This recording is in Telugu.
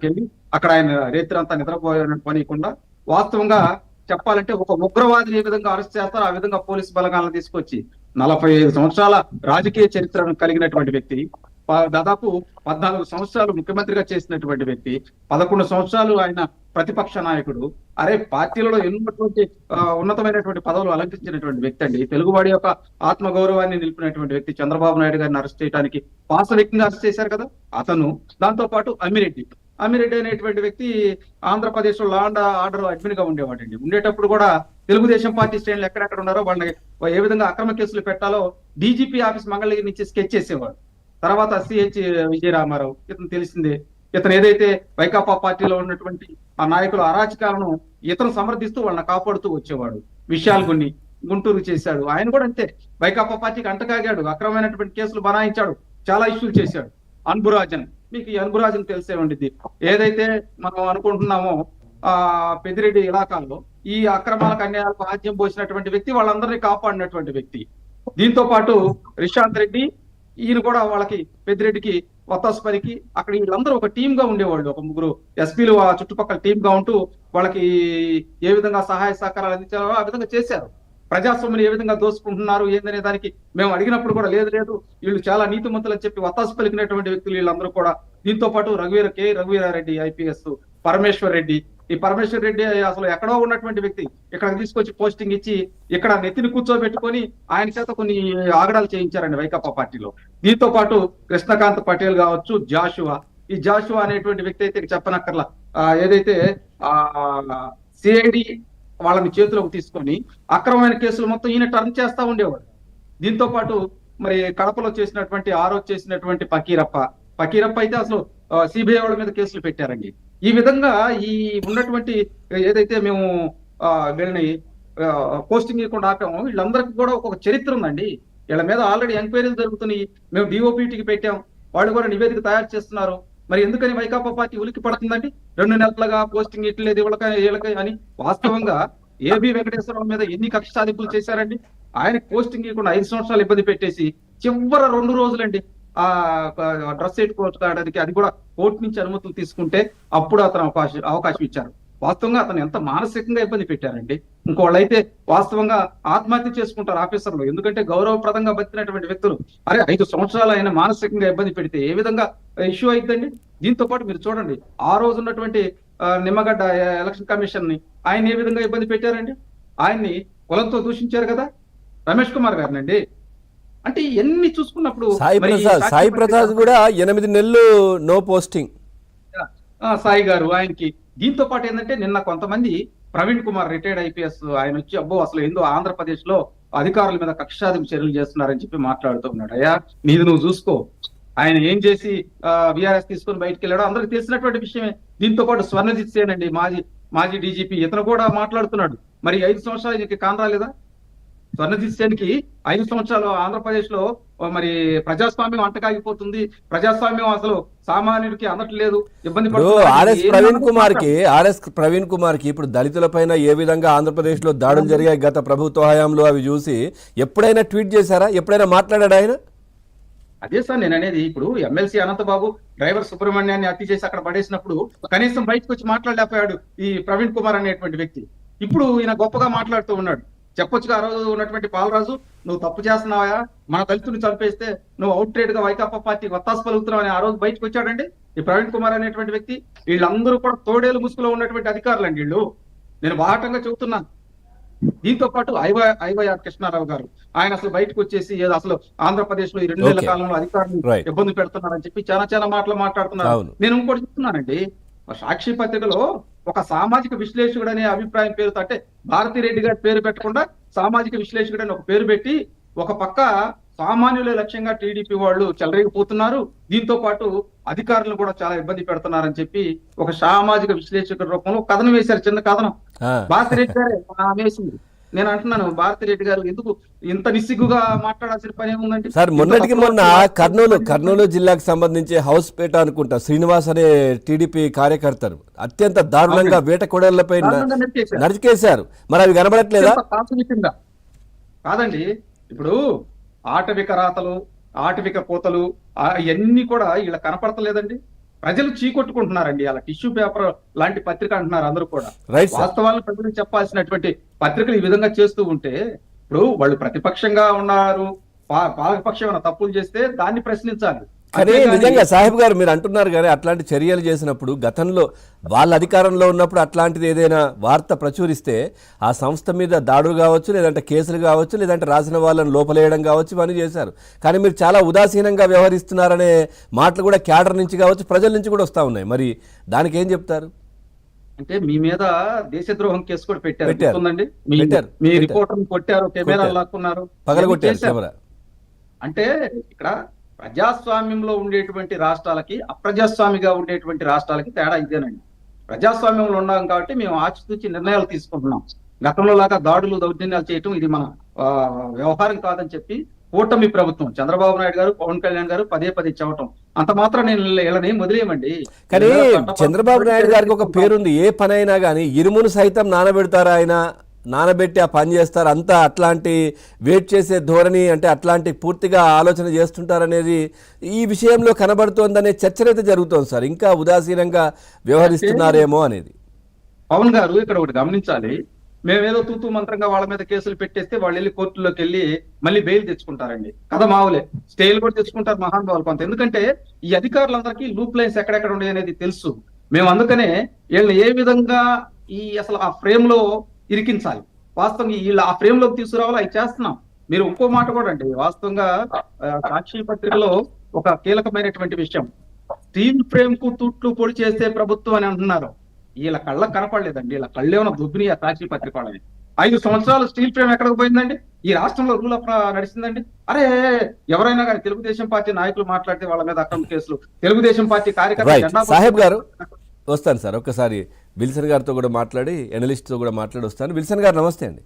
వెళ్ళి అక్కడ ఆయన రేత్రి అంతా నిద్రపోయకుండా వాస్తవంగా చెప్పాలంటే ఒక ఉగ్రవాదిని ఏ విధంగా అరెస్ట్ చేస్తారో ఆ విధంగా పోలీసు బలగాలను తీసుకొచ్చి 45 సంవత్సరాల రాజకీయ చరిత్రను కలిగినటువంటి వ్యక్తి, దాదాపు 14 సంవత్సరాలు ముఖ్యమంత్రిగా చేసినటువంటి వ్యక్తి, 11 సంవత్సరాలు ఆయన ప్రతిపక్ష నాయకుడు. అరే పార్టీలలో ఎన్నటువంటి ఉన్నతమైనటువంటి పదవులు అలంకరించినటువంటి వ్యక్తి అండి. తెలుగువాడి యొక్క ఆత్మగౌరవాన్ని నిలిపినటువంటి వ్యక్తి. చంద్రబాబు నాయుడు గారిని అరెస్ట్ చేయడానికి వ్యక్తిని అరెస్ట్ చేశారు కదా అతను. దాంతో పాటు అమ్మిరెడ్డి అనేటువంటి వ్యక్తి ఆంధ్రప్రదేశ్ లో లా అండ్ ఆర్డర్ అడ్మిన్ గా ఉండేవాడండి. ఉండేటప్పుడు కూడా తెలుగుదేశం పార్టీ శ్రేణులు ఎక్కడెక్కడ ఉన్నారో వాళ్ళని ఏ విధంగా అక్రమ కేసులు పెట్టాలో డీజీపీ ఆఫీస్ మంగళగిరి నుంచి స్కెచ్ చేసేవాడు. తర్వాత సిహెచ్ విజయరామారావు, ఇతను తెలిసిందే. ఇతను ఏదైతే వైకాపా పార్టీలో ఉన్నటువంటి ఆ నాయకుల అరాచకాలను ఇతను సమర్థిస్తూ వాళ్ళని కాపాడుతూ వచ్చేవాడు. విషయాలు కొన్ని గుంటూరు చేశాడు. ఆయన కూడా అంతే, వైకాపా పార్టీకి అంటకాగాడు, అక్రమమైనటువంటి కేసులు బనాయించాడు, చాలా ఇష్యూలు చేశాడు. అన్బురాజన్, మీకు ఈ అన్బురాజన్ తెలిసే ఉండిద్ది. ఏదైతే మనం అనుకుంటున్నామో ఆ పెద్దిరెడ్డి ఇలాకాల్లో ఈ అక్రమాలకు అన్యాయాలకు ఆద్యం పోసినటువంటి వ్యక్తి, వాళ్ళందరినీ కాపాడినటువంటి వ్యక్తి. దీంతో పాటు రిషాంత్ రెడ్డి, ఈయన కూడా వాళ్ళకి పెద్దిరెడ్డికి వత్తాసు పలికి అక్కడ వీళ్ళందరూ ఒక టీమ్ గా ఉండేవాళ్ళు. ఒక ముగ్గురు ఎస్పీలు ఆ చుట్టుపక్కల టీమ్ గా ఉంటూ వాళ్ళకి ఏ విధంగా సహాయ సహకారాలు అందించారో ఆ విధంగా చేశారు. ప్రజాస్వామ్యం ఏ విధంగా దోసుకుంటున్నారు ఏందనే దానికి మేము అడిగినప్పుడు కూడా లేదు వీళ్ళు చాలా నీతిమంతులు అని చెప్పి వత్తాసు పలికినటువంటి వ్యక్తులు వీళ్ళందరూ కూడా. దీంతో పాటు రఘువీరారెడ్డి ఐపీఎస్, పరమేశ్వర్ రెడ్డి. ఈ పరమేశ్వర్ రెడ్డి అసలు ఎక్కడో ఉన్నటువంటి వ్యక్తి ఇక్కడ తీసుకొచ్చి పోస్టింగ్ ఇచ్చి ఇక్కడ నెత్తిని కూర్చోబెట్టుకొని ఆయన చేత కొన్ని ఆగడాలు చేయించారండి వైకాపా పార్టీలో. దీంతో పాటు కృష్ణకాంత్ పటేల్ కావచ్చు, ఈ జాషువా అనేటువంటి వ్యక్తి అయితే చెప్పనక్కర్లా. ఏదైతే సిఐడి వాళ్ళని చేతిలోకి తీసుకొని అక్రమమైన కేసులు మొత్తం ఈయన టర్న్ చేస్తా ఉండేవాడు. దీంతో పాటు మరి కడపలో చేసినటువంటి పకీరప్ప అయితే అసలు సిబిఐ వాళ్ళ మీద కేసులు పెట్టారండి. ఈ విధంగా ఈ ఉన్నటువంటి ఏదైతే మేము వీళ్ళని పోస్టింగ్ ఇవ్వకుండా ఆపామో వీళ్ళందరికీ కూడా ఒక చరిత్ర ఉందండి. వీళ్ళ మీద ఆల్రెడీ ఎంక్వైరీలు జరుగుతున్నాయి. మేము డిఓపిటికి పెట్టాం, వాళ్ళు కూడా నివేదిక తయారు చేస్తున్నారు. మరి ఎందుకని వైకాపా పార్టీ ఉలికి పడుతుందండి? 2 నెలలుగా పోస్టింగ్ ఇట్లేదు వీళ్ళకి అని. వాస్తవంగా ఏబి వెంకటేశ్వరరావు మీద ఎన్ని కక్ష సాధింపులు చేశారండి? ఆయనకి పోస్టింగ్ ఇవ్వకుండా 5 సంవత్సరాలు ఇబ్బంది పెట్టేసి చివరి 2 రోజులండి ఆ డ్రెస్ పెట్టుకోవడానికి, అది కూడా కోర్టు నుంచి అనుమతులు తీసుకుంటే అప్పుడు అతను అవకాశం ఇచ్చారు. వాస్తవంగా అతను ఎంత మానసికంగా ఇబ్బంది పెట్టారండి. ఇంకోళ్ళైతే వాస్తవంగా ఆత్మహత్య చేసుకుంటారు ఆఫీసర్లు. ఎందుకంటే గౌరవప్రదంగా బతికినటువంటి వ్యక్తులు. అరే 5 సంవత్సరాలు ఆయన మానసికంగా ఇబ్బంది పెడితే ఏ విధంగా ఇష్యూ అయిద్దండి? దీంతో పాటు మీరు చూడండి, ఆ రోజు ఉన్నటువంటి నిమ్మగడ్డ ఎలక్షన్ కమిషన్ ని ఆయన ఏ విధంగా ఇబ్బంది పెట్టారండి? ఆయన్ని కులంతో దూషించారు కదా, రమేష్ కుమార్ గారినండి. అంటే ఇవన్నీ చూసుకున్నప్పుడు సాయి ప్రసాద్ కూడా 8 నెలలు నో పోస్టింగ్, సాయి గారు ఆయనకి. దీంతో పాటు ఏంటంటే నిన్న కొంతమంది ప్రవీణ్ కుమార్ రిటైర్డ్ ఐపీఎస్ ఆయన వచ్చి అసలు ఏందో ఆంధ్రప్రదేశ్ లో అధికారుల మీద కక్షాదింపు చర్యలు చేస్తున్నారని చెప్పి మాట్లాడుతూ ఉన్నాడు. అయ్యా నీది నువ్వు చూసుకో. ఆయన ఏం చేసి విఆర్ఎస్ తీసుకుని బయటకు వెళ్ళాడో అందరికి తెలిసినటువంటి విషయమే. దీంతో పాటు స్వర్ణజిత్ సేన్ అండి, మాజీ డీజీపీ, ఇతను కూడా మాట్లాడుతున్నాడు. మరి 5 సంవత్సరాలు నీకు కాన్ రాలేదా? స్వర్ణజిత్ సేన్ కి 5 సంవత్సరాలు ఆంధ్రప్రదేశ్ లో మరి ప్రజాస్వామ్యం అంటకాగిపోతుంది, ప్రజాస్వామ్యం అసలు సామాన్యుడికి అందట్లేదు, ఇబ్బంది పడుతుంది. ఆర్ఎస్ ప్రవీణ్ కుమార్ కి ఇప్పుడు దళితుల పైన ఏ విధంగా ఆంధ్రప్రదేశ్ లో దాడులు జరిగాయి గత ప్రభుత్వ హయాంలో, అవి చూసి ఎప్పుడైనా ట్వీట్ చేశారా? ఎప్పుడైనా మాట్లాడాడు ఆయన? అదే సార్ నేను అనేది. ఇప్పుడు ఎమ్మెల్సీ అనంతబాబు డ్రైవర్ సుబ్రహ్మణ్యాన్ని హత్య చేసి అక్కడ పడేసినప్పుడు కనీసం బయటకు వచ్చి మాట్లాడలేకపోయాడు ఈ ప్రవీణ్ కుమార్ అనేటువంటి వ్యక్తి. ఇప్పుడు ఈయన గొప్పగా మాట్లాడుతూ ఉన్నాడు. చెప్పొచ్చుగా ఆ రోజు ఉన్నటువంటి పాలరాజు, నువ్వు తప్పు చేస్తున్నావా, మన దళితుని చంపేస్తే నువ్వు అవుట్ ట్రేడ్ గా వైకాపా పార్టీ వత్తాసు పలుకుతున్నావు అని ఆ రోజు బయటకు వచ్చాడండి ఈ ప్రవీణ్ కుమార్ అనేటువంటి వ్యక్తి. వీళ్ళందరూ కూడా తోడేలు ముసుగులో ఉన్నటువంటి అధికారులు అండి వీళ్ళు, నేను బాహటంగా చెబుతున్నాను. దీంతో పాటు ఐవైఆర్ కృష్ణారావు గారు, ఆయన అసలు బయటకు వచ్చేసి అసలు ఆంధ్రప్రదేశ్ లో ఈ 2 నెలల కాలంలో అధికారులు ఇబ్బంది పెడుతున్నారని చెప్పి చాలా మాటలు మాట్లాడుతున్నారు. నేను ఇంకోటి చెప్తున్నానండి, సాక్షి పత్రికలో ఒక సామాజిక విశ్లేషకుడు అనే అభిప్రాయం పేరుతో, అంటే భారతిరెడ్డి గారి పేరు పెట్టకుండా సామాజిక విశ్లేషకుడు అని ఒక పేరు పెట్టి ఒక పక్క సామాన్యుల లక్ష్యంగా టీడీపీ వాళ్ళు చెలరేగిపోతున్నారు, దీంతో పాటు అధికారులను కూడా చాలా ఇబ్బంది పెడుతున్నారని చెప్పి ఒక సామాజిక విశ్లేషకుల రూపంలో కథనం వేశారు, చిన్న కథనం. భారతిరెడ్డి గారే వేసింది. నేను అంటున్నాను, భారతిరెడ్డి గారు ఎందుకు ఇంత నిస్సిగ్గుగా మాట్లాడాల్సిన పని ఏముందంటే సార్, మొన్నటికి మొన్న కర్నూలు జిల్లాకు సంబంధించి హౌస్పేట అనుకుంటా శ్రీనివాస్ అనే టీడీపీ కార్యకర్తలు అత్యంత దారుణంగా వేట కొడళ్లపై నరికేశారు. మరి అవి కనబడట్లేదా? కాదండి, ఇప్పుడు ఆటవిక రాతలు, ఆటవిక కోతలు ఇవన్నీ కూడా ఇలా కనపడతలేదండి. ప్రజలు చీకొట్టుకుంటున్నారండి. అలా టిష్యూ పేపర్ లాంటి పత్రిక అంటున్నారు అందరూ కూడా. Right sir. వాస్తవాలను ప్రజలకు చెప్పాల్సినటువంటి పత్రికలు ఈ విధంగా చేస్తూ ఉంటే, ఇప్పుడు వాళ్ళు ప్రతిపక్షంగా ఉన్నారు, పాలకపక్షం ఏమైనా తప్పులు చేస్తే దాన్ని ప్రశ్నించాలి. కానీ అంతేగాని నిజంగా సాహెబ్ గారు మీరు అంటున్నారు కానీ అట్లాంటి చర్యలు చేసినప్పుడు గతంలో వాళ్ళ అధికారంలో ఉన్నప్పుడు అట్లాంటిది ఏదైనా వార్త ప్రచురిస్తే ఆ సంస్థ మీద దాడులు కావచ్చు, లేదంటే కేసులు కావచ్చు, లేదంటే రాసిన వాళ్ళని లోపలేయడం కావచ్చు, ఇవన్నీ చేశారు. కానీ మీరు చాలా ఉదాసీనంగా వ్యవహరిస్తున్నారనే మాటలు కూడా క్యాడర్ నుంచి కావచ్చు, ప్రజల నుంచి కూడా వస్తూ ఉన్నాయి. మరి దానికి ఏం చెప్తారు? అంటే మీ మీద దేశద్రోహం కేసు కూడా పెట్టారు. పెట్టారు. గుర్తుందండి? పెట్టారు. మీ రిపోర్టర్ కొట్టారు, కెమెరా లాక్కున్నారు, పగలగొట్టారు చేశారు. కెమెరా. అంటే ఇక్కడ ప్రజాస్వామ్యంలో ఉండేటువంటి రాష్ట్రాలకి, అప్రజాస్వామిగా ఉండేటువంటి రాష్ట్రాలకి తేడా ఇదేనండి. ప్రజాస్వామ్యంలో ఉన్నాం కాబట్టి మేము ఆచితూచి నిర్ణయాలు తీసుకుంటున్నాం. గతంలో లాగా దాడులు దౌర్జన్యాలు చేయటం ఇది మన వ్యవహారం కాదని చెప్పి కూటమి ప్రభుత్వం చంద్రబాబు నాయుడు గారు, పవన్ కళ్యాణ్ గారు పదే పదే చెప్పటం, అంత మాత్రం నేను వీళ్ళని వదిలేయమండి. కానీ చంద్రబాబు నాయుడు గారికి ఒక పేరుంది, ఏ పని అయినా కానీ ఇరుమును సైతం నానబెడతారు, ఆయన నానబెట్టి ఆ పని చేస్తారు, అంతా అట్లాంటి వెయిట్ చేసే ధోరణి, అంటే అట్లాంటి పూర్తిగా ఆలోచన చేస్తుంటారనేది ఈ విషయంలో కనబడుతోందనే చర్చనైతే జరుగుతోంది సార్. ఇంకా ఉదాసీనంగా వ్యవహరిస్తున్నారేమో అనేది. పవన్ గారు ఇక్కడ ఒకటి గమనించాలి. మేమేదో తూతూ మంత్రంగా వాళ్ళ మీద కేసులు పెట్టేస్తే వాళ్ళు వెళ్ళి కోర్టులోకి వెళ్ళి మళ్ళీ బెయిల్ తెచ్చుకుంటారండి. కథ మావులే, స్టేలు కూడా తెచ్చుకుంటారు మహానుభావులు కొంత. ఎందుకంటే ఈ అధికారులందరికీ లూప్ లైన్స్ ఎక్కడెక్కడ ఉండే అనేది తెలుసు. మేము అందుకనే వీళ్ళని ఏ విధంగా అసలు ఆ ఫ్రేమ్ లో ఇరికించాలి, వాస్తవంగా వీళ్ళు ఆ ఫ్రేమ్ లోకి తీసుకురావాలి, అవి చేస్తున్నాం. మీరు ఇంకో మాట కూడా అండి, వాస్తవంగా సాక్షి పత్రికలో ఒక కీలకమైనటువంటి విషయం, స్టీల్ ఫ్రేమ్ కు తూట్లు పొడి చేసే ప్రభుత్వం అని అంటున్నారు. వీళ్ళ కళ్ళకు కనపడలేదండి, వీళ్ళ కళ్ళు ఏమైనా దుబ్బిని ఆ సాక్షి పత్రిక వాళ్ళని. 5 సంవత్సరాలు స్టీల్ ఫ్రేమ్ ఎక్కడికి పోయిందండి? ఈ రాష్ట్రంలో రూల్ ఆఫ్ నడిచిందండి. అరే ఎవరైనా కానీ తెలుగుదేశం పార్టీ నాయకులు మాట్లాడితే వాళ్ళ మీద అక్రమ కేసులు, తెలుగుదేశం పార్టీ కార్యకర్త సాహెబ్ గారు వస్తాను సార్, ఒక్కసారి విల్సన్ గారితో కూడా మాట్లాడి, ఎనలిస్ట్తో కూడా మాట్లాడి వస్తాను. విల్సన్ గారు నమస్తే అండి.